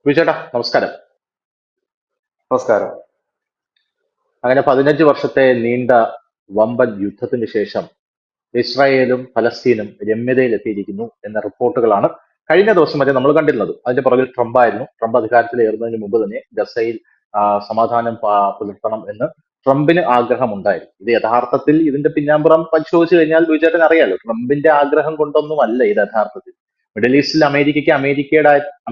വിജയേട്ടാ നമസ്കാരം. നമസ്കാരം. അങ്ങനെ 15 വർഷത്തെ നീണ്ട വമ്പൻ യുദ്ധത്തിന് ശേഷം ഇസ്രായേലും ഫലസ്തീനും രമ്യതയിലെത്തിയിരിക്കുന്നു എന്ന റിപ്പോർട്ടുകളാണ് കഴിഞ്ഞ ദിവസം വരെ നമ്മൾ കണ്ടിരുന്നത്. അതിന്റെ പുറകിൽ ട്രംപായിരുന്നു. ട്രംപ് അധികാരത്തിലേറുന്നതിന് മുമ്പ് തന്നെ ഗസയിൽ സമാധാനം പുലർത്തണം എന്ന് ട്രംപിന് ആഗ്രഹമുണ്ടായിരുന്നു. ഇത് യഥാർത്ഥത്തിൽ ഇതിന്റെ പിന്നാമ്പുറം പരിശോധിച്ചു കഴിഞ്ഞാൽ വിജയേട്ടൻ അറിയാലോ, ട്രംപിന്റെ ആഗ്രഹം കൊണ്ടൊന്നുമല്ല ഇത് യഥാർത്ഥത്തിൽ. മിഡിൽ ഈസ്റ്റിൽ അമേരിക്കയ്ക്ക്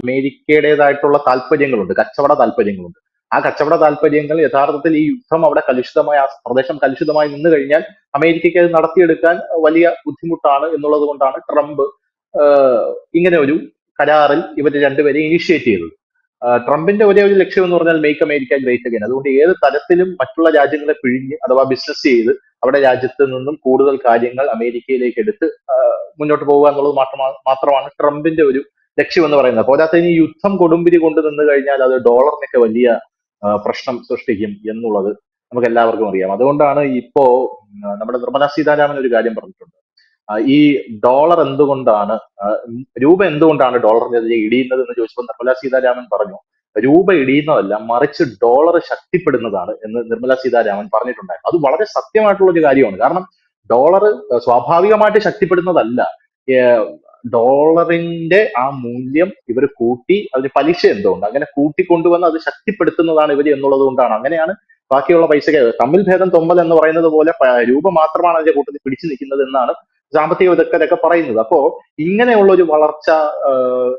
അമേരിക്കയുടേതായിട്ടുള്ള താല്പര്യങ്ങളുണ്ട്, കച്ചവട താല്പര്യങ്ങളുണ്ട്. ആ കച്ചവട താല്പര്യങ്ങൾ യഥാർത്ഥത്തിൽ ഈ യുദ്ധം അവിടെ കലുഷിതമായി, ആ പ്രദേശം കലുഷിതമായി നിന്ന് കഴിഞ്ഞാൽ അമേരിക്കയ്ക്ക് അത് നടത്തിയെടുക്കാൻ വലിയ ബുദ്ധിമുട്ടാണ് എന്നുള്ളത് കൊണ്ടാണ് ട്രംപ് ഇങ്ങനെ ഒരു കരാറിൽ ഇവർ രണ്ടുപേരെ ഇനിഷ്യേറ്റ് ചെയ്തത്. ട്രംപിന്റെ ഒരേ ഒരു ലക്ഷ്യം എന്ന് പറഞ്ഞാൽ മേക്ക് അമേരിക്ക ഗ്രേറ്റ് അഗൈൻ. അതുകൊണ്ട് ഏത് തരത്തിലും മറ്റുള്ള രാജ്യങ്ങളെ പിഴിഞ്ഞ് അഥവാ ബിസിനസ് ചെയ്ത് അവിടെ രാജ്യത്ത് നിന്നും കൂടുതൽ കാര്യങ്ങൾ അമേരിക്കയിലേക്ക് എടുത്ത് മുന്നോട്ട് പോകുക എന്നുള്ളത് മാത്രമാണ് ട്രംപിന്റെ ഒരു ലക്ഷ്യം എന്ന് പറയുന്നത്. പോരാത്തതിന് ഈ യുദ്ധം കൊടുമ്പിരി കൊണ്ട് നിന്ന് കഴിഞ്ഞാൽ അത് ഡോളറിനൊക്കെ വലിയ പ്രശ്നം സൃഷ്ടിക്കും എന്നുള്ളത് നമുക്ക് എല്ലാവർക്കും അറിയാം. അതുകൊണ്ടാണ് ഇപ്പോ നമ്മുടെ നിർമ്മലാ സീതാരാമൻ ഒരു കാര്യം പറഞ്ഞിട്ടുണ്ട്. ഈ ഡോളർ എന്തുകൊണ്ടാണ്, രൂപ എന്തുകൊണ്ടാണ് ഡോളറിനെതിരെ ഇടിയുന്നത് എന്ന് ചോദിച്ചപ്പോൾ നിർമ്മലാ സീതാരാമൻ പറഞ്ഞു, രൂപ ഇടിയുന്നതല്ല, മറിച്ച് ഡോളർ ശക്തിപ്പെടുന്നതാണ് എന്ന് നിർമ്മലാ സീതാരാമൻ പറഞ്ഞിട്ടുണ്ടായിരുന്നു. അത് വളരെ സത്യമായിട്ടുള്ള ഒരു കാര്യമാണ്. കാരണം ഡോളർ സ്വാഭാവികമായിട്ട് ശക്തിപ്പെടുന്നതല്ല. ഏർ ഡോളറിന്റെ ആ മൂല്യം ഇവർ കൂട്ടി, അതിന് പലിശ എന്തുകൊണ്ട് അങ്ങനെ കൂട്ടിക്കൊണ്ടുവന്ന് അത് ശക്തിപ്പെടുത്തുന്നതാണ് ഇവർ എന്നുള്ളത് കൊണ്ടാണ്. അങ്ങനെയാണ് ബാക്കിയുള്ള പൈസ തമ്മിൽ ഭേദം തൊമ്പൽ എന്ന് പറയുന്നത് പോലെ രൂപ മാത്രമാണ് അതിന്റെ കൂട്ടത്തിൽ പിടിച്ചു നിൽക്കുന്നത് എന്നാണ് സാമ്പത്തിക വിദഗ്ധരൊക്കെ പറയുന്നത്. അപ്പോ ഇങ്ങനെയുള്ള ഒരു വളർച്ച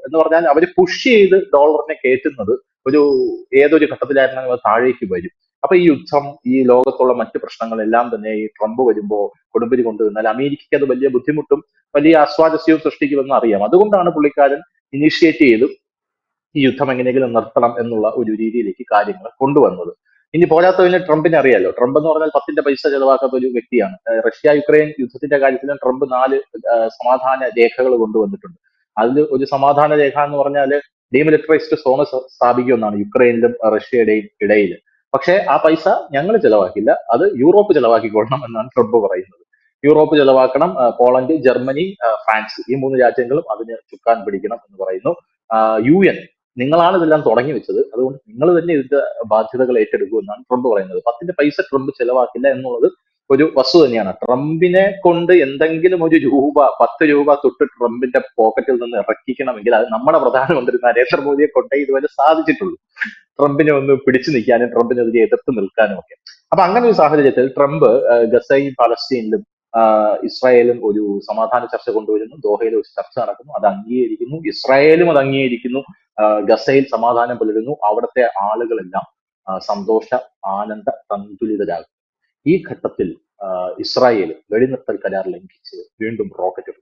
എന്ന് പറഞ്ഞാൽ അവര് പുഷ് ചെയ്ത് ഡോളറിനെ കയറ്റുന്നത് ഒരു ഏതൊരു ഘട്ടത്തിലായിരുന്നെങ്കിൽ അത് താഴേക്ക് വരും. അപ്പൊ ഈ യുദ്ധം, ഈ ലോകത്തുള്ള മറ്റു പ്രശ്നങ്ങളെല്ലാം തന്നെ ഈ ട്രംപ് വരുമ്പോ കൊടുമ്പിരി കൊണ്ടുവന്നാൽ അമേരിക്കയ്ക്ക് അത് വലിയ ബുദ്ധിമുട്ടും വലിയ അസ്വാരസ്യവും സൃഷ്ടിക്കുമെന്ന് അറിയാം. അതുകൊണ്ടാണ് പുള്ളിക്കാരൻ ഇനിഷ്യേറ്റ് ചെയ്ത് ഈ യുദ്ധം എങ്ങനെയെങ്കിലും നിർത്തണം എന്നുള്ള ഒരു രീതിയിലേക്ക് കാര്യങ്ങൾ കൊണ്ടുവന്നത്. ഇനി പോരാത്തതിന് ട്രംപിനെ അറിയാലോ, ട്രംപ് എന്ന് പറഞ്ഞാൽ പത്തിന്റെ പൈസ ചെലവാക്കാത്ത ഒരു വ്യക്തിയാണ്. റഷ്യ യുക്രൈൻ യുദ്ധത്തിന്റെ കാര്യത്തിലും ട്രംപ് 4 സമാധാന രേഖകൾ കൊണ്ടുവന്നിട്ടുണ്ട്. അതിൽ ഒരു സമാധാന രേഖ എന്ന് പറഞ്ഞാൽ ഡീമിലിറ്ററൈസ്ഡ് സോൺ സ്ഥാപിക്കുമെന്നാണ് യുക്രൈനിലും റഷ്യയുടെയും ഇടയിൽ. പക്ഷേ ആ പൈസ ഞങ്ങൾ ചെലവാക്കില്ല, അത് യൂറോപ്പ് ചെലവാക്കിക്കൊള്ളണം എന്നാണ് ട്രംപ് പറയുന്നത്. യൂറോപ്പ് ചെലവാക്കണം, പോളണ്ട്, ജർമ്മനി, ഫ്രാൻസ് ഈ 3 രാജ്യങ്ങളും അതിന് ചുക്കാൻ പിടിക്കണം എന്ന് പറയുന്നു. UN, നിങ്ങളാണ് ഇതെല്ലാം തുടങ്ങി വെച്ചത്, അതുകൊണ്ട് നിങ്ങൾ തന്നെ ഇതിന്റെ ബാധ്യതകൾ ഏറ്റെടുക്കുമെന്നാണ് ട്രംപ് പറയുന്നത്. പത്തിന്റെ പൈസ ട്രംപ് ചെലവാക്കില്ല എന്നുള്ളത് ഒരു വസ്തു തന്നെയാണ്. ട്രംപിനെ കൊണ്ട് എന്തെങ്കിലും ഒരു രൂപ, 10 രൂപ തൊട്ട് ട്രംപിന്റെ പോക്കറ്റിൽ നിന്ന് ഇറക്കിക്കണമെങ്കിൽ അത് നമ്മുടെ പ്രധാനമന്ത്രി നരേന്ദ്രമോദിയെ കൊണ്ടേ ഇതുവരെ സാധിച്ചിട്ടുള്ളൂ. ട്രംപിനെ ഒന്ന് പിടിച്ചു നിൽക്കാനും ട്രംപിനെതിരെ എതിർത്ത് നിൽക്കാനും ഒക്കെ. അപ്പൊ അങ്ങനെ ഒരു സാഹചര്യത്തിൽ ട്രംപ് ഗസയും പലസ്തീനിലും ഇസ്രായേലും ഒരു സമാധാന ചർച്ച കൊണ്ടുവരുന്നു. ദോഹയിൽ ഒരു ചർച്ച നടക്കുന്നു, അത് അംഗീകരിക്കുന്നു. ഇസ്രായേലും അത് അംഗീകരിക്കുന്നു. ഗസയിൽ സമാധാനം പുലരുന്നു. അവിടുത്തെ ആളുകളെല്ലാം സന്തോഷ ആനന്ദ സന്തുലിതരാകും. ഈ ഘട്ടത്തിൽ ഇസ്രായേൽ വെടിനിർത്തൽ കരാർ ലംഘിച്ച് വീണ്ടും റോക്കറ്റ് ഇട്ടു.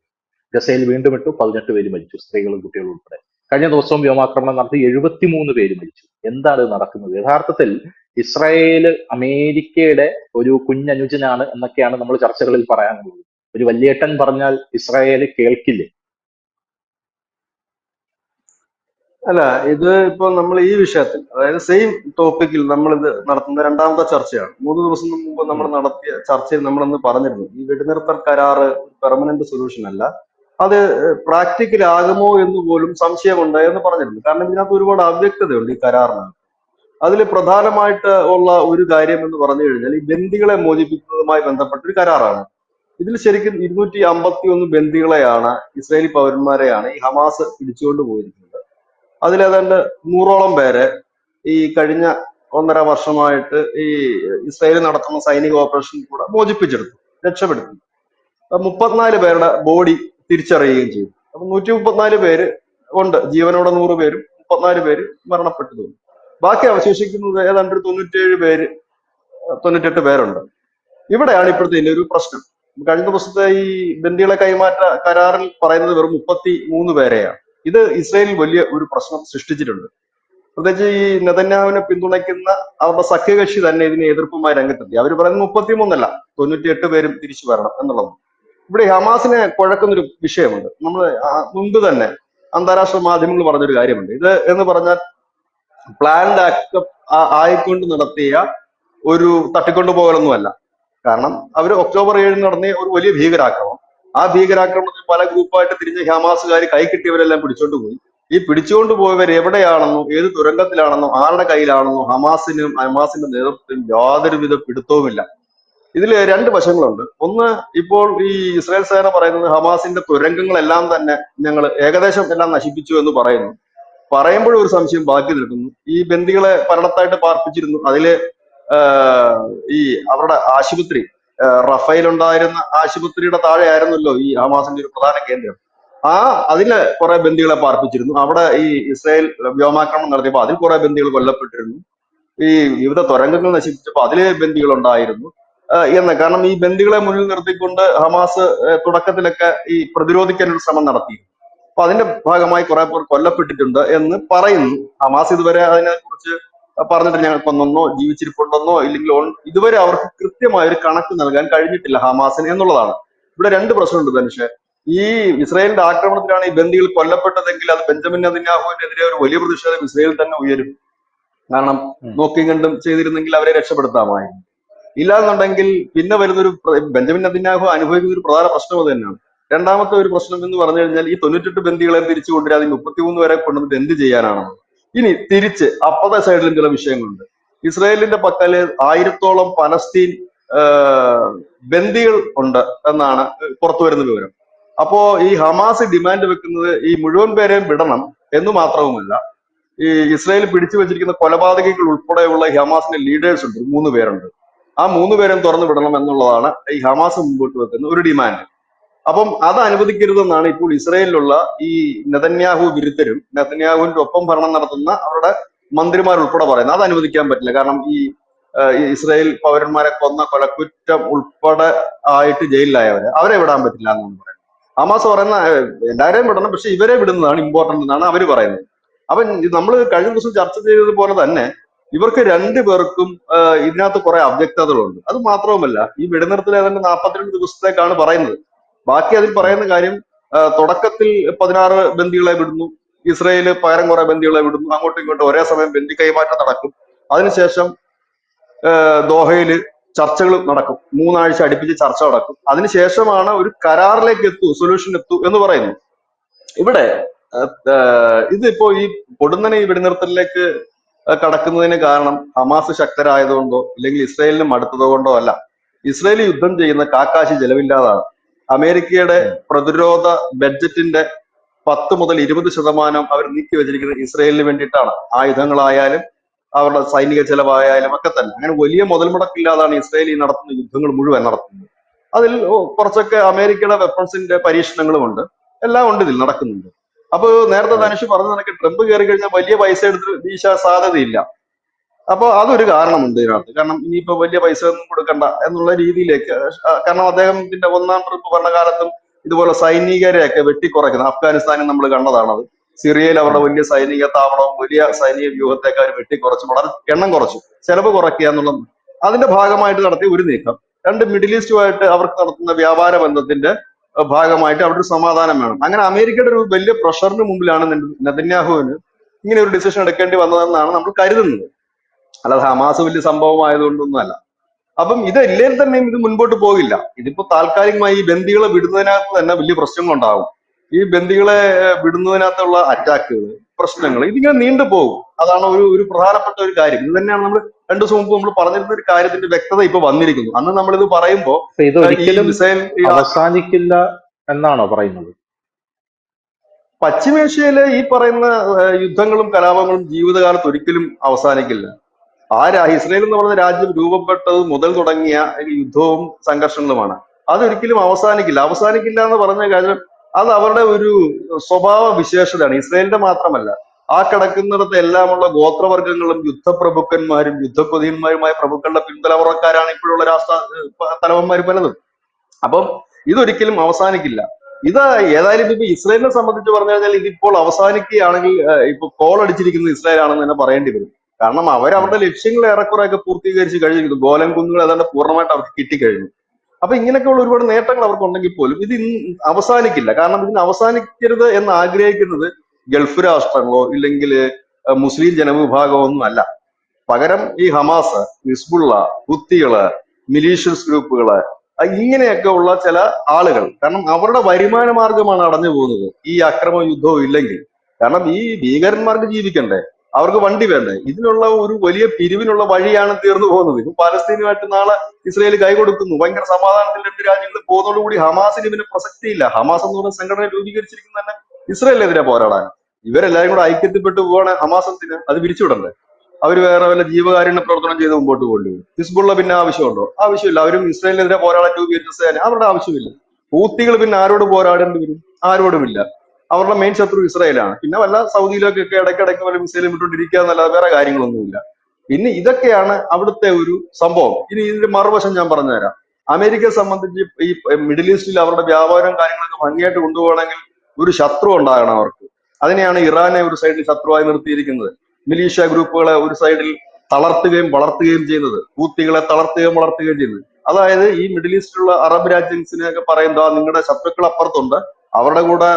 ഗസയിൽ വീണ്ടും ഇട്ടു, 18 പേര് മരിച്ചു, സ്ത്രീകളും കുട്ടികളും ഉൾപ്പെടെ. കഴിഞ്ഞ ദിവസവും വ്യോമാക്രമണം നടത്തി 73 പേര് മരിച്ചു. എന്താണ് നടക്കുന്നത്? യഥാർത്ഥത്തിൽ ഇസ്രായേല് അമേരിക്കയുടെ ഒരു കുഞ്ഞനുജനാണ് എന്നൊക്കെയാണ് നമ്മൾ ചർച്ചകളിൽ പറയാനുള്ളത്. ഒരു വല്യേട്ടൻ പറഞ്ഞാൽ ഇസ്രായേല് കേൾക്കില്ലേ? അല്ല, ഇത് ഇപ്പൊ നമ്മൾ ഈ വിഷയത്തിൽ, അതായത് സെയിം ടോപ്പിക്കിൽ നമ്മൾ ഇത് നടത്തുന്ന രണ്ടാമത്തെ ചർച്ചയാണ്. 3 ദിവസം മുമ്പ് നമ്മൾ ഉം, നടത്തിയ ചർച്ചയിൽ നമ്മളന്ന് പറഞ്ഞിരുന്നു, ഈ വെടിനിർത്തൽ കരാറ് പെർമനന്റ് സൊല്യൂഷൻ അല്ല, അത് പ്രാക്ടിക്കൽ ആകുമോ എന്ന് പോലും സംശയമുണ്ട് എന്ന് പറഞ്ഞിരുന്നു. കാരണം ഇതിനകത്ത് ഒരുപാട് അവ്യക്തതയുണ്ട് ഈ കരാറിന്. അതിൽ പ്രധാനമായിട്ട് ഉള്ള ഒരു കാര്യം എന്ന് പറഞ്ഞു കഴിഞ്ഞാൽ ഈ ബന്ദികളെ മോചിപ്പിക്കുന്നതുമായി ബന്ധപ്പെട്ട ഒരു കരാറാണ്. ഇതിൽ ശരിക്കും 251 ബന്ദികളെയാണ്, ഇസ്രായേലി പൗരന്മാരെയാണ് ഈ ഹമാസ് പിടിച്ചുകൊണ്ട് പോയിരിക്കുന്നത്. അതിലേതാണ്ട് 100ഓളം പേരെ ഈ കഴിഞ്ഞ 1.5 വർഷമായിട്ട് ഈ ഇസ്രായേൽ നടത്തുന്ന സൈനിക ഓപ്പറേഷൻ കൂടെ മോചിപ്പിച്ചെടുത്തു, രക്ഷപ്പെടുത്തി. 34 പേരുടെ ബോഡി തിരിച്ചറിയുകയും ചെയ്തു. അപ്പൊ 134 പേര് ഉണ്ട് ജീവനോടെ, 100 പേരും 34 പേര് മരണപ്പെട്ടു. ബാക്കി അവശേഷിക്കുന്നത് ഏതാണ്ട് ഒരു 98 പേരുണ്ട്. ഇവിടെയാണ് ഇപ്പോഴത്തെ ഇതിന്റെ ഒരു പ്രശ്നം. കഴിഞ്ഞ ദിവസത്തെ ഈ ബന്ദികളെ കൈമാറ്റ കരാറിൽ പറയുന്നത് വെറും 33 പേരെയാണ്. ഇത് ഇസ്രായേലിൽ വലിയ ഒരു പ്രശ്നം സൃഷ്ടിച്ചിട്ടുണ്ട്. പ്രത്യേകിച്ച് ഈ നെതന്യാഹുവിനെ പിന്തുണയ്ക്കുന്ന അവരുടെ സഖ്യകക്ഷി തന്നെ ഇതിനെ എതിർപ്പുമായി രംഗത്തെത്തി. അവർ പറയുന്നത് 33 അല്ല, 98 പേരും തിരിച്ചു വരണം എന്നുള്ളത്. ഇവിടെ ഹമാസിനെ കുഴക്കുന്നൊരു വിഷയമുണ്ട്. നമ്മൾ മുൻപ് തന്നെ അന്താരാഷ്ട്ര മാധ്യമങ്ങൾ പറഞ്ഞൊരു കാര്യമുണ്ട്. ഇത് എന്ന് പറഞ്ഞാൽ പ്ലാൻഡ് ആയിക്കൊണ്ട് നടത്തിയ ഒരു തട്ടിക്കൊണ്ടുപോകലൊന്നുമല്ല. കാരണം അവർ ഒക്ടോബർ 7 നടത്തിയ ഒരു വലിയ ഭീകരാക്രമണം, ആ ഭീകരാക്രമണത്തിൽ പല ഗ്രൂപ്പായിട്ട് തിരിഞ്ഞ ഹമാസുകാർ കൈ കിട്ടിയവരെല്ലാം പിടിച്ചോണ്ട് പോയി. ഈ പിടിച്ചുകൊണ്ട് പോയവർ എവിടെയാണെന്നോ ഏത് തുരങ്കത്തിലാണെന്നോ ആരുടെ കയ്യിലാണെന്നോ ഹമാസിന്റെ നേതൃത്വത്തിനും യാതൊരുവിധ പിടുത്തവുമില്ല. ഇതിൽ രണ്ട് വശങ്ങളുണ്ട്. ഒന്ന്, ഇപ്പോൾ ഈ ഇസ്രായേൽ സേന പറയുന്നത് ഹമാസിന്റെ തുരങ്കങ്ങളെല്ലാം തന്നെ ഞങ്ങൾ ഏകദേശം എല്ലാം നശിപ്പിച്ചു എന്ന് പറയുന്നു. പറയുമ്പോഴും ഒരു സംശയം ബാക്കി നിൽക്കുന്നു. ഈ ബന്ദികളെ പലയിടത്തായിട്ട് പാർപ്പിച്ചിരുന്നു. അതില് ഈ അവരുടെ ആശുപത്രി, റഫേൽ ആശുപത്രിയുടെ താഴെ ആയിരുന്നല്ലോ ഈ ഹമാസിന്റെ ഒരു പ്രധാന കേന്ദ്രം. അതില് കുറെ ബന്ദികളെ പാർപ്പിച്ചിരുന്നു. അവിടെ ഈ ഇസ്രായേൽ വ്യോമാക്രമണം നടത്തിയപ്പോൾ അതിൽ കുറെ ബന്ദികൾ കൊല്ലപ്പെട്ടിരുന്നു. ഈ വിവിധ തുരങ്കങ്ങൾ നശിപ്പിച്ചപ്പോൾ അതിലെ ബന്ദികൾ ഉണ്ടായിരുന്നു കാരണം ഈ ബന്ദികളെ മുന്നിൽ നിർത്തിക്കൊണ്ട് ഹമാസ് തുടക്കത്തിലൊക്കെ ഈ പ്രതിരോധിക്കാൻ ഒരു ശ്രമം നടത്തി. അപ്പൊ അതിന്റെ ഭാഗമായി കുറെ പേർ കൊല്ലപ്പെട്ടിട്ടുണ്ട് എന്ന് പറയുന്നു. ഹമാസ് ഇതുവരെ അതിനെ കുറിച്ച് പറഞ്ഞിട്ട് ഞങ്ങൾ കൊന്നോ ജീവിച്ചിരിപ്പുണ്ടെന്നോ ഇല്ലെങ്കിൽ ഇതുവരെ അവർക്ക് കൃത്യമായ ഒരു കണക്ക് നൽകാൻ കഴിഞ്ഞിട്ടില്ല ഹമാസിന് എന്നുള്ളതാണ്. ഇവിടെ രണ്ട് പ്രശ്നമുണ്ട് ധനുഷ്. ഈ ഇസ്രായേലിന്റെ ആക്രമണത്തിലാണ് ഈ ബന്ദികൾ കൊല്ലപ്പെട്ടതെങ്കിൽ അത് ബെഞ്ചമിൻ നെതന്യാഹുവിനെതിരെ ഒരു വലിയ പ്രതിഷേധം ഇസ്രായേൽ തന്നെ ഉയരും. കാരണം നോക്കിയും കണ്ടും ചെയ്തിരുന്നെങ്കിൽ അവരെ രക്ഷപ്പെടുത്താമായിരുന്നു. ഇല്ലാന്നുണ്ടെങ്കിൽ പിന്നെ വരുന്നൊരു ബെഞ്ചമിൻ നെതന്യാഹു അനുഭവിക്കുന്ന ഒരു പ്രധാന പ്രശ്നം അത് തന്നെയാണ്. രണ്ടാമത്തെ ഒരു പ്രശ്നം എന്ന് പറഞ്ഞു കഴിഞ്ഞാൽ ഈ 98 ബന്ദികളെ തിരിച്ചു കൊണ്ടുവരാതെ 33 വരെ കൊണ്ടുവന്നിട്ട് എന്ത് ചെയ്യാനാണ്? ഇനി തിരിച്ച് അപ്പുറത്തെ സൈഡിലും ചില വിഷയങ്ങളുണ്ട്. ഇസ്രായേലിന്റെ പക്കല് 1000-ഓളം പലസ്തീൻ ബന്ദികൾ ഉണ്ട് എന്നാണ് പുറത്തു വരുന്ന വിവരം. അപ്പോ ഈ ഹമാസ് ഡിമാൻഡ് വെക്കുന്നത് ഈ മുഴുവൻ പേരെയും വിടണം എന്ന് മാത്രവുമല്ല, ഈ ഇസ്രായേൽ പിടിച്ചു വെച്ചിരിക്കുന്ന കൊലപാതകികൾ ഉൾപ്പെടെയുള്ള ഹമാസിന്റെ ലീഡേഴ്സ് ഉണ്ട്, 3 പേരുണ്ട്. ആ 3 പേരും തുറന്നു വിടണം എന്നുള്ളതാണ് ഈ ഹമാസ് മുമ്പോട്ട് വെക്കുന്ന ഒരു ഡിമാൻഡ്. അപ്പം അത് അനുവദിക്കരുതെന്നാണ് ഇപ്പോൾ ഇസ്രായേലിലുള്ള ഈ നെതന്യാഹു വിരുദ്ധരും നെതന്യാഹുവിന്റെ ഒപ്പം ഭരണം നടത്തുന്ന അവരുടെ മന്ത്രിമാർ ഉൾപ്പെടെ പറയുന്നത്. അത് അനുവദിക്കാൻ പറ്റില്ല. കാരണം ഈ ഇസ്രായേൽ പൗരന്മാരെ കൊന്ന കൊലക്കുറ്റം ഉൾപ്പെടെ ആയിട്ട് ജയിലിലായവരെ അവരെ വിടാൻ പറ്റില്ല എന്നാണ് പറയുന്നത്. ഹമാസ് പറയുന്ന എല്ലാവരെയും വിടണം, പക്ഷെ ഇവരെ വിടുന്നതാണ് ഇമ്പോർട്ടന്റ് എന്നാണ് അവർ പറയുന്നത്. അപ്പൊ നമ്മൾ കഴിഞ്ഞ ദിവസം ചർച്ച ചെയ്തതുപോലെ തന്നെ ഇവർക്ക് രണ്ടുപേർക്കും ഇതിനകത്ത് കുറെ അവ്യക്തതകളുണ്ട്. അത് മാത്രവുമല്ല, ഈ വെടിനിർത്തൽ ഏതാണ്ട് 42 ദിവസത്തേക്കാണ് പറയുന്നത്. ബാക്കി അതിൽ പറയുന്ന കാര്യം, തുടക്കത്തിൽ 16 ബന്ദികളെ വിടുന്നു, ഇസ്രയേല് പകരം കുറെ ബന്ദികളെ വിടുന്നു, അങ്ങോട്ടും ഇങ്ങോട്ടും ഒരേ സമയം ബന്ദി കൈമാറ്റം നടക്കും. അതിനുശേഷം ദോഹയില് ചർച്ചകൾ നടക്കും, 3 ആഴ്ച അടുപ്പിച്ച് ചർച്ച നടക്കും. അതിനുശേഷമാണ് ഒരു കരാറിലേക്ക് സൊല്യൂഷൻ എത്തൂ എന്ന് പറയുന്നു. ഇവിടെ ഇതിപ്പോ ഈ പൊടുന്നനെ ഈ വെടിനിർത്തലിലേക്ക് കടക്കുന്നതിന് കാരണം ഹമാസ് ശക്തരായതുകൊണ്ടോ ഇല്ലെങ്കിൽ ഇസ്രായേലിനും അടുത്തതോ കൊണ്ടോ അല്ല. ഇസ്രായേൽ യുദ്ധം ചെയ്യുന്ന കാക്കാശി ചെലവില്ലാതാണ്. അമേരിക്കയുടെ പ്രതിരോധ ബഡ്ജറ്റിന്റെ 10 മുതൽ 20% അവർ നീക്കി വെച്ചിരിക്കുന്നത് ഇസ്രായേലിന് വേണ്ടിയിട്ടാണ്. ആയുധങ്ങളായാലും അവരുടെ സൈനിക ചെലവായാലും ഒക്കെ തന്നെ. അങ്ങനെ വലിയ മുതൽ മുടക്കില്ലാതാണ് ഇസ്രായേൽ ഈ നടത്തുന്ന യുദ്ധങ്ങൾ മുഴുവൻ നടത്തുന്നത്. അതിൽ കുറച്ചൊക്കെ അമേരിക്കയുടെ വെപ്പൺസിന്റെ പരീക്ഷണങ്ങളുമുണ്ട്, എല്ലാം ഉണ്ട്, ഇതിൽ നടക്കുന്നുണ്ട്. അപ്പൊ നേരത്തെ ധനുഷ് പറഞ്ഞ നിനക്ക് ട്രംപ് കയറി കഴിഞ്ഞാൽ വലിയ പൈസ എടുത്ത് വീശാൻ സാധ്യതയില്ല. അപ്പൊ അതൊരു കാരണമുണ്ട് ഇതിനകത്ത്. കാരണം ഇനിയിപ്പോ വലിയ പൈസ ഒന്നും കൊടുക്കണ്ട എന്നുള്ള രീതിയിലേക്ക്, കാരണം അദ്ദേഹത്തിന്റെ 1ാം ട്രിപ്പ് ഭരണകാലത്തും ഇതുപോലെ സൈനികരെയൊക്കെ വെട്ടിക്കുറയ്ക്കുന്നത് അഫ്ഗാനിസ്ഥാനിൽ നമ്മൾ കണ്ടതാണത്. സിറിയയിൽ അവരുടെ വലിയ സൈനിക താവളവും വലിയ സൈനിക വ്യൂഹത്തേക്ക് അവർ വെട്ടിക്കുറച്ചു, വളരെ എണ്ണം കുറച്ചു, ചെലവ് കുറയ്ക്കുക എന്നുള്ളത് അതിന്റെ ഭാഗമായിട്ട് നടത്തിയ ഒരു നീക്കം. 2 മിഡിൽ ഈസ്റ്റുമായിട്ട് അവർക്ക് നടത്തുന്ന വ്യാപാര ബന്ധത്തിന്റെ ഭാഗമായിട്ട് അവിടെ ഒരു സമാധാനം വേണം. അങ്ങനെ അമേരിക്കയുടെ ഒരു വലിയ പ്രഷറിന് മുമ്പിലാണ് നെതന്യാഹുവിന് ഇങ്ങനെ ഒരു ഡിസിഷൻ എടുക്കേണ്ടി വന്നതെന്നാണ് നമ്മൾ കരുതുന്നത്. അല്ലാതെ ഹമാസ് വലിയ സംഭവമായതുകൊണ്ടൊന്നും അല്ല. അപ്പം ഇതല്ലേ തന്നെയും ഇത് മുൻപോട്ട് പോകില്ല. ഇതിപ്പോ താൽക്കാലികമായി ഈ ബന്ദികളെ വിടുന്നതിനകത്ത് തന്നെ വലിയ പ്രശ്നങ്ങളുണ്ടാവും. ഈ ബന്ദികളെ വിടുന്നതിനകത്തുള്ള അറ്റാക്കുകൾ, പ്രശ്നങ്ങൾ, ഇതിങ്ങനെ നീണ്ടുപോകും. അതാണ് ഒരു പ്രധാനപ്പെട്ട ഒരു കാര്യം. ഇത് തന്നെയാണ് നമ്മൾ 2 ദിവസം മുമ്പ് നമ്മൾ പറഞ്ഞിരുന്ന ഒരു കാര്യത്തിന്റെ വ്യക്തത ഇപ്പൊ വന്നിരിക്കുന്നു. അന്ന് നമ്മളിത് പറയുമ്പോ ഈ മിസൈൽ അവസാനിക്കില്ല എന്നാണോ പറയുന്നത്? പശ്ചിമേഷ്യയിലെ ഈ പറയുന്ന യുദ്ധങ്ങളും കലാപങ്ങളും ജീവിതകാലത്ത് ഒരിക്കലും അവസാനിക്കില്ല. ഇസ്രയേൽ എന്ന് പറയുന്ന രാജ്യം രൂപപ്പെട്ടത് മുതൽ തുടങ്ങിയ യുദ്ധവും സംഘർഷങ്ങളുമാണ്. അതൊരിക്കലും അവസാനിക്കില്ല എന്ന് പറഞ്ഞ കാര്യം അത് അവരുടെ ഒരു സ്വഭാവ വിശേഷതയാണ്. ഇസ്രയേലിന്റെ മാത്രമല്ല, ആ കിടക്കുന്നിടത്ത് എല്ലാമുള്ള ഗോത്രവർഗങ്ങളും യുദ്ധപ്രഭുക്കന്മാരും യുദ്ധപ്രതിന്മാരുമായ പ്രഭുക്കളുടെ പിൻതലമുറക്കാരാണ് ഇപ്പോഴുള്ള തലവന്മാർ പലതും. അപ്പം ഇതൊരിക്കലും അവസാനിക്കില്ല. ഇത് ഏതായാലും ഇപ്പൊ ഇസ്രായേലിനെ സംബന്ധിച്ച് പറഞ്ഞു കഴിഞ്ഞാൽ ഇതിപ്പോൾ അവസാനിക്കുകയാണെങ്കിൽ ഇപ്പൊ കോൾ അടിച്ചിരിക്കുന്നത് ഇസ്രായേൽ ആണെന്ന് തന്നെ പറയേണ്ടി വരും. കാരണം അവരുടെ ലക്ഷ്യങ്ങൾ ഏറെക്കുറെയൊക്കെ പൂർത്തീകരിച്ച് കഴിഞ്ഞിരിക്കുന്നു. ഗോലൻ കുന്നുകൾ ഏതാണ്ട് പൂർണ്ണമായിട്ട് അവർക്ക് കിട്ടിക്കഴിഞ്ഞു. അപ്പൊ ഇങ്ങനെയൊക്കെയുള്ള ഒരുപാട് നേട്ടങ്ങൾ അവർക്കുണ്ടെങ്കിൽ പോലും ഇത് അവസാനിക്കില്ല. കാരണം ഇതിന് അവസാനിക്കരുത് എന്ന് ആഗ്രഹിക്കുന്നത് ഗൾഫ് രാഷ്ട്രങ്ങളോ ഇല്ലെങ്കിൽ മുസ്ലിം ജനവിഭാഗമോ ഒന്നും അല്ല. പകരം ഈ ഹമാസ്, ഹിസ്ബുള്ള, ഹുത്തികള്, മിലീഷ്യസ് ഗ്രൂപ്പുകള്, ഇങ്ങനെയൊക്കെ ഉള്ള ചില ആളുകൾ. കാരണം അവരുടെ വരുമാന മാർഗമാണ് അടഞ്ഞു പോകുന്നത് ഈ അക്രമ യുദ്ധവും ഇല്ലെങ്കിൽ. കാരണം ഈ ഭീകരന്മാർക്ക് ജീവിക്കണ്ടേ, അവർക്ക് വണ്ടി വേണ്ടേ? ഇതിനുള്ള ഒരു വലിയ പിരിവിനുള്ള വഴിയാണ് തീർന്നു പോകുന്നത്. ഇപ്പൊ പാലസ്തീനുമായിട്ട് നാളെ ഇസ്രയേൽ കൈ കൊടുക്കുന്നു, ഭയങ്കര സമാധാനത്തിൽ രണ്ട് രാജ്യങ്ങൾ പോകുന്നതോടുകൂടി ഹമാസിന് പിന്നെ പ്രസക്തിയില്ല. ഹമാസ് എന്ന് പറയുന്ന സംഘടന രൂപീകരിച്ചിരിക്കുന്നത് തന്നെ ഇസ്രയേലിനെതിരെ പോരാടാൻ. ഇവരെല്ലാരും കൂടെ ഐക്യത്തിൽപ്പെട്ട് പോവാണ്. ഹമാസ് എന്തിന്? അത് പിരിച്ചുവിടണ്ടേ? അവർ വേറെ വല്ല ജീവകാരുണ്യ പ്രവർത്തനം ചെയ്ത് മുമ്പോട്ട് കൊണ്ടുപോകും. ഹിസ്ബുള്ള പിന്നെ ആവശ്യമുണ്ടോ? ആവശ്യമില്ല. അവരും ഇസ്രായേലിനെതിരെ പോരാടാൻ രൂപീകരിച്ച സേന, അവരുടെ ആവശ്യമില്ല. ഹൂത്തികൾ പിന്നെ ആരോട് പോരാടേണ്ടി വരും? ആരോടുമില്ല. അവരുടെ മെയിൻ ശത്രു ഇസ്രായേലാണ്. പിന്നെ വല്ല സൗദിയിലേക്കൊക്കെ ഇടയ്ക്കിടയ്ക്ക് വല്ല മിസൈലും വിട്ടുകൊണ്ടിരിക്കുക എന്നല്ലാതെ വേറെ കാര്യങ്ങളൊന്നുമില്ല. പിന്നെ ഇതൊക്കെയാണ് അവിടുത്തെ ഒരു സംഭവം. ഇനി ഇതിന്റെ മറുവശം ഞാൻ പറഞ്ഞുതരാം. അമേരിക്കയെ സംബന്ധിച്ച് ഈ മിഡിൽ ഈസ്റ്റിൽ അവരുടെ വ്യാപാരവും കാര്യങ്ങളൊക്കെ ഭംഗിയായിട്ട് കൊണ്ടുപോകണമെങ്കിൽ ഒരു ശത്രു ഉണ്ടാകണം അവർക്ക്. അതിനെയാണ് ഇറാനെ ഒരു സൈഡിൽ ശത്രുവായി നിർത്തിയിരിക്കുന്നത്. മിലീഷ്യ ഗ്രൂപ്പുകളെ ഒരു സൈഡിൽ തളർത്തുകയും വളർത്തുകയും ചെയ്യുന്നത്, ഹൂത്തികളെ തളർത്തുകയും വളർത്തുകയും ചെയ്യുന്നത്. അതായത് ഈ മിഡിൽ ഈസ്റ്റിലുള്ള അറബ് രാജ്യത്തിനെയൊക്കെ പറയുന്നത് നിങ്ങളുടെ ശത്രുക്കൾ അപ്പുറത്തുണ്ട്, അവരുടെ കൂടെ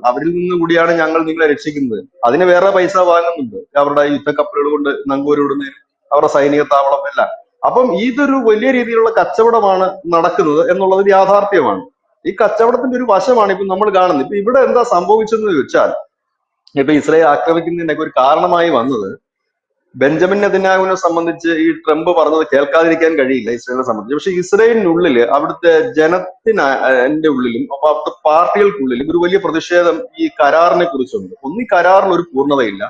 അവരിൽ നിന്ന് കൂടിയാണ് ഞങ്ങൾ നിങ്ങളെ രക്ഷിക്കുന്നത്. അതിന് വേറെ പൈസ വാങ്ങുന്നുണ്ട്, അവരുടെ യുദ്ധക്കപ്പലുകൾ കൊണ്ട് നങ്കൂര് വിടുന്നതിന്, അവരുടെ സൈനിക താവളം എല്ലാം. അപ്പം ഇതൊരു വലിയ രീതിയിലുള്ള കച്ചവടമാണ് നടക്കുന്നത് എന്നുള്ളത് യാഥാർത്ഥ്യമാണ്. ഈ കച്ചവടത്തിന്റെ ഒരു വശമാണ് ഇപ്പൊ നമ്മൾ കാണുന്നത്. ഇപ്പൊ ഇവിടെ എന്താ സംഭവിച്ചെന്ന് ചോദിച്ചാൽ, ഇപ്പൊ ഇസ്രായേൽ ആക്രമിക്കുന്നതിന്റെ ഒരു കാരണമായി വന്നത് ബെഞ്ചമിൻ നെതന്യാഹുവിനെ സംബന്ധിച്ച് ഈ ട്രംപ് പറഞ്ഞത് കേൾക്കാതിരിക്കാൻ കഴിയില്ല ഇസ്രായേലിനെ സംബന്ധിച്ച്. പക്ഷെ ഇസ്രായേലിനുള്ളില് അവിടുത്തെ ജനത്തിന്റെ ഉള്ളിലും അപ്പൊ അവിടുത്തെ പാർട്ടികൾക്കുള്ളിലും ഒരു വലിയ പ്രതിഷേധം ഈ കരാറിനെ കുറിച്ചുണ്ട്. ഒന്ന്, ഈ കരാറിന് ഒരു പൂർണ്ണതയില്ല,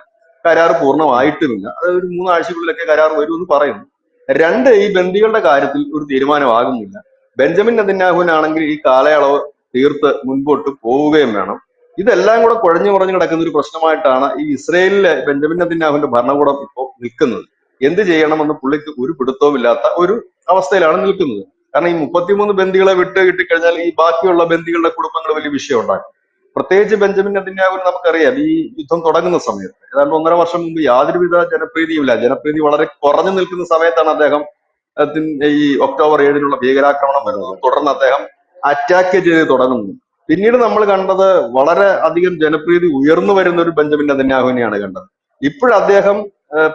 കരാർ പൂർണ്ണമായിട്ടുമില്ല. അത് ഒരു 3 ആഴ്ചക്കുള്ളിലൊക്കെ കരാർ വരുമെന്ന് പറയുന്നു. രണ്ട്, ഈ ബന്ദികളുടെ കാര്യത്തിൽ ഒരു തീരുമാനമാകുന്നില്ല. ബെഞ്ചമിൻ നെതന്യാഹുവിനാണെങ്കിൽ ഈ കാലയളവ് തീർത്ത് മുൻപോട്ട് പോവുകയും വേണം. ഇതെല്ലാം കൂടെ കുഴഞ്ഞു കുറഞ്ഞു കിടക്കുന്ന ഒരു പ്രശ്നമായിട്ടാണ് ഈ ഇസ്രയേലിലെ ബെഞ്ചമിൻ നെതന്യാഹുവിന്റെ ഭരണകൂടം ഇപ്പോൾ നിൽക്കുന്നത്. എന്ത് ചെയ്യണമെന്ന് പുള്ളിക്ക് ഒരു പിടുത്തവുമില്ലാത്ത ഒരു അവസ്ഥയിലാണ് നിൽക്കുന്നത്. കാരണം ഈ 33 ബന്ദികളെ വിട്ട് കിട്ടിക്കഴിഞ്ഞാൽ ഈ ബാക്കിയുള്ള ബന്ദികളുടെ കുടുംബങ്ങൾ വലിയ വിഷയം ഉണ്ടാക്കും. പ്രത്യേകിച്ച് ബെഞ്ചമിൻ നെതന്യാഹുവിന് നമുക്കറിയാം, ഈ യുദ്ധം തുടങ്ങുന്ന സമയത്ത് ഏതാണ്ട് 1.5 വർഷം മുമ്പ് യാതൊരുവിധ ജനപ്രീതിയുമില്ല. ജനപ്രീതി വളരെ കുറഞ്ഞു നിൽക്കുന്ന സമയത്താണ് അദ്ദേഹം ഈ ഒക്ടോബർ 7-നുള്ള ഭീകരാക്രമണം വരുന്നത്. തുടർന്ന് അദ്ദേഹം അറ്റാക്ക് ചെയ്ത് തുടങ്ങുന്നു. പിന്നീട് നമ്മൾ കണ്ടത് വളരെ അധികം ജനപ്രീതി ഉയർന്നു വരുന്ന ഒരു ബെഞ്ചമിൻ നെതന്യാഹുവിനെയാണ് കണ്ടത്. ഇപ്പോഴദ്ദേഹം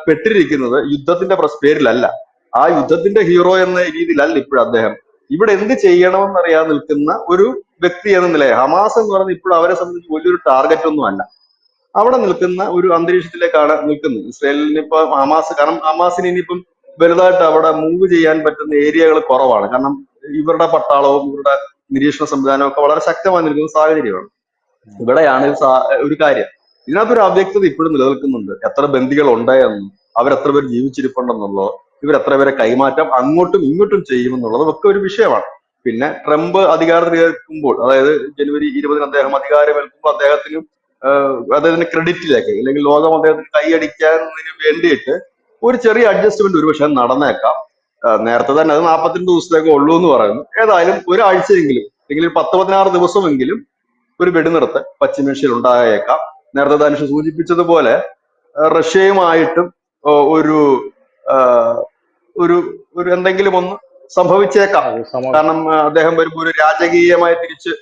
പെട്ടിരിക്കുന്നത് യുദ്ധത്തിന്റെ പേരിലല്ല, ആ യുദ്ധത്തിന്റെ ഹീറോ എന്ന രീതിയിലല്ല ഇപ്പോഴും അദ്ദേഹം. ഇവിടെ എന്ത് ചെയ്യണമെന്നറിയാതെ നിൽക്കുന്ന ഒരു വ്യക്തി എന്ന നിലയിൽ ഹമാസ് എന്ന് പറയുന്നത് ഇപ്പോഴും അവരെ സംബന്ധിച്ച് വലിയൊരു ടാർഗറ്റ് ഒന്നും അല്ല. അവിടെ നിൽക്കുന്ന ഒരു അന്തരീക്ഷത്തിലേക്കാണ് നിൽക്കുന്നത് ഇസ്രായേലിന് ഇപ്പൊ ഹമാസ്. കാരണം ഹമാസിന് ഇനിയിപ്പം വലുതായിട്ട് അവിടെ മൂവ് ചെയ്യാൻ പറ്റുന്ന ഏരിയകൾ കുറവാണ്. കാരണം ഇവരുടെ പട്ടാളവും ഇവരുടെ നിരീക്ഷണ സംവിധാനവും ഒക്കെ വളരെ ശക്തമായി നിൽക്കുന്ന സാഹചര്യമാണ്. ഇവിടെയാണ് ഒരു കാര്യം. ഇതിനകത്തൊരു അവ്യക്തത ഇപ്പോഴും നിലനിൽക്കുന്നുണ്ട്. എത്ര ബന്ദികൾ ഉണ്ട് എന്നും അവരെത്ര പേർ ജീവിച്ചിരിപ്പുണ്ടെന്നുള്ളതോ ഇവരെത്ര പേരെ കൈമാറ്റം അങ്ങോട്ടും ഇങ്ങോട്ടും ചെയ്യുമെന്നുള്ളതും ഒക്കെ ഒരു വിഷയമാണ്. പിന്നെ ട്രംപ് അധികാരത്തിലേൽക്കുമ്പോൾ, അതായത് ജനുവരി 20-ന് അദ്ദേഹം അധികാരമേൽക്കുമ്പോൾ അദ്ദേഹത്തിന്റെ ക്രെഡിറ്റിലേക്ക് അല്ലെങ്കിൽ ലോകം അദ്ദേഹത്തിന് കൈയടിക്കുന്നതിന് വേണ്ടിയിട്ട് ഒരു ചെറിയ അഡ്ജസ്റ്റ്മെന്റ് ഒരുപക്ഷെ നടന്നേക്കാം. നേരത്തെ തന്നെ അത് 42 ദിവസത്തേക്ക് ഉള്ളൂ എന്ന് പറയുന്നു. ഏതായാലും ഒരാഴ്ചയെങ്കിലും അല്ലെങ്കിൽ 10-16 ദിവസമെങ്കിലും ഒരു വെടിനിർത്തൽ പശ്ചിമേഷ്യയിൽ ഉണ്ടായേക്കാം. നേരത്തെ ധനുഷ് സൂചിപ്പിച്ചതുപോലെ റഷ്യയുമായിട്ടും ഒരു ഒരു ഒരു എന്തെങ്കിലും ഒന്ന് സംഭവിച്ചേക്കാം. കാരണം അദ്ദേഹം വരുമ്പോൾ ഒരു രാജകീയമായി തിരിച്ച്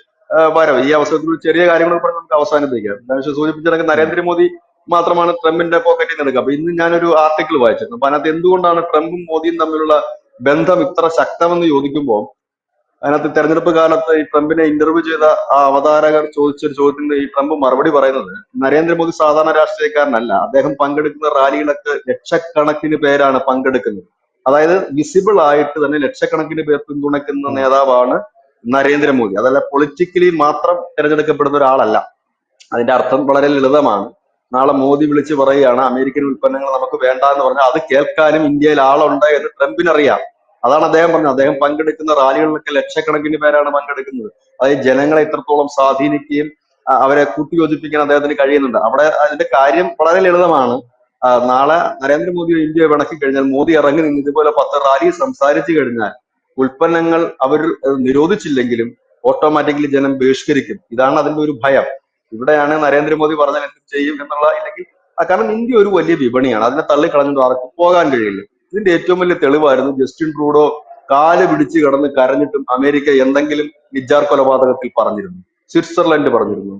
വരവ്. ഈ അവസരത്തിൽ ഒരു ചെറിയ കാര്യങ്ങൾ പറഞ്ഞ് നമുക്ക് അവസാനിപ്പിക്കാം. ധനുഷ് സൂചിപ്പിച്ചതൊക്കെ നരേന്ദ്രമോദി മാത്രമാണ് ട്രംപിന്റെ പോക്കറ്റിൽ നിന്ന് എടുക്കുക. അപ്പൊ ഇന്ന് ഞാനൊരു ആർട്ടിക്കിൾ വായിച്ചിരുന്നു. അപ്പൊ അതിനകത്ത് എന്തുകൊണ്ടാണ് ട്രംപും മോദിയും തമ്മിലുള്ള ബന്ധം ഇത്ര ശക്തമെന്ന് ചോദിക്കുമ്പോൾ, അതിനകത്ത് തെരഞ്ഞെടുപ്പ് കാലത്ത് ഈ ട്രംപിനെ ഇന്റർവ്യൂ ചെയ്ത ആ അവതാരകർ ചോദിച്ചൊരു ചോദ്യത്തിന് ഈ ട്രംപ് മറുപടി പറയുന്നത്, നരേന്ദ്രമോദി സാധാരണ രാഷ്ട്രീയക്കാരനല്ല, അദ്ദേഹം പങ്കെടുക്കുന്ന റാലികളൊക്കെ ലക്ഷക്കണക്കിന് പേരാണ് പങ്കെടുക്കുന്നത്. അതായത് വിസിബിൾ ആയിട്ട് തന്നെ ലക്ഷക്കണക്കിന് പേർ പിന്തുണയ്ക്കുന്ന നേതാവാണ് നരേന്ദ്രമോദി. അതല്ല പൊളിറ്റിക്കലി മാത്രം തിരഞ്ഞെടുക്കപ്പെടുന്ന ഒരാളല്ല. അതിന്റെ അർത്ഥം വളരെ ലളിതമാണ്. നാളെ മോദി വിളിച്ച് പറയുകയാണ് അമേരിക്കൻ ഉൽപ്പന്നങ്ങൾ നമുക്ക് വേണ്ട എന്ന് പറഞ്ഞാൽ അത് കേൾക്കാനും ഇന്ത്യയിൽ ആളുണ്ട് എന്ന് ട്രംപിനറിയാം. അതാണ് അദ്ദേഹം പറഞ്ഞത്. അദ്ദേഹം പങ്കെടുക്കുന്ന റാലികളിലൊക്കെ ലക്ഷക്കണക്കിന് പേരാണ് പങ്കെടുക്കുന്നത്. അതായത് ജനങ്ങളെ ഇത്രത്തോളം സ്വാധീനിക്കുകയും അവരെ കൂട്ടിയോജിപ്പിക്കാൻ അദ്ദേഹത്തിന് കഴിയുന്നുണ്ട്. അവിടെ അതിന്റെ കാര്യം വളരെ ലളിതമാണ്. നാളെ നരേന്ദ്രമോദി ഇന്ത്യയെ വിണക്കി കഴിഞ്ഞാൽ, മോദി ഇറങ്ങി നിന്ന് ഇതുപോലെ 10 റാലി സംസാരിച്ചു കഴിഞ്ഞാൽ ഉൽപ്പന്നങ്ങൾ അവർ നിരോധിച്ചില്ലെങ്കിലും ഓട്ടോമാറ്റിക്കലി ജനം ബഹിഷ്കരിക്കും. ഇതാണ് അതിന്റെ ഒരു ഭയം. ഇവിടെയാണ് നരേന്ദ്രമോദി പറഞ്ഞാൽ എന്തും ചെയ്യും എന്നുള്ള, ഇല്ലെങ്കിൽ കാരണം ഇന്ത്യ ഒരു വലിയ വിപണിയാണ്, അതിനെ തള്ളിക്കളഞ്ഞിട്ട് ആർക്കും പോകാൻ കഴിയില്ല. ഇതിന്റെ ഏറ്റവും വലിയ തെളിവായിരുന്നു ജസ്റ്റിൻ ട്രൂഡോ കാല് പിടിച്ച് കിടന്ന് കരഞ്ഞിട്ടും അമേരിക്ക എന്തെങ്കിലും നിജാർ കൊലപാതകത്തിൽ പറഞ്ഞിരുന്നു, സ്വിറ്റ്സർലൻഡ് പറഞ്ഞിരുന്നു,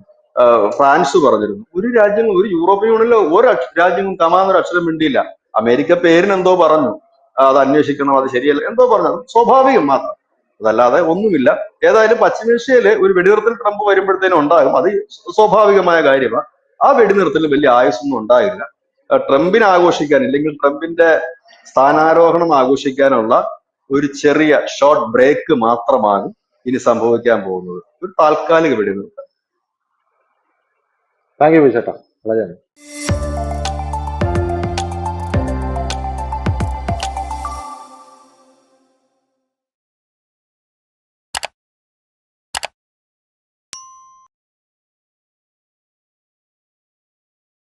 ഫ്രാൻസ് പറഞ്ഞിരുന്നു. ഒരു രാജ്യം, ഒരു യൂറോപ്യൻ യൂണിയനിലെ ഒരു രാജ്യവും കമാന്നൊരു അക്ഷരം മിണ്ടിയില്ല. അമേരിക്ക പേരിന് എന്തോ പറഞ്ഞു, അത് അന്വേഷിക്കണം, അത് ശരിയല്ല എന്തോ പറഞ്ഞു. അത് സ്വാഭാവികം മാത്രം, അതല്ലാതെ ഒന്നുമില്ല. ഏതായാലും പശ്ചിമേഷ്യയില് ഒരു വെടിനിർത്തൽ ട്രംപ് വരുമ്പോഴത്തേനും ഉണ്ടാകും. അത് സ്വാഭാവികമായ കാര്യമാണ്. ആ വെടിനിർത്തൽ വലിയ ആയുസ്സൊന്നും ഉണ്ടായില്ല. ട്രംപിനെ ആഘോഷിക്കാൻ, ഇല്ലെങ്കിൽ ട്രംപിന്റെ സ്ഥാനാരോഹണം ആഘോഷിക്കാനുള്ള ഒരു ചെറിയ ഷോർട്ട് ബ്രേക്ക് മാത്രമാണ് ഇനി സംഭവിക്കാൻ പോകുന്നത്, ഒരു താൽക്കാലിക വെടിനിർത്തൽ. താങ്ക് യു ചേട്ടാ, വളരെ നന്ദി.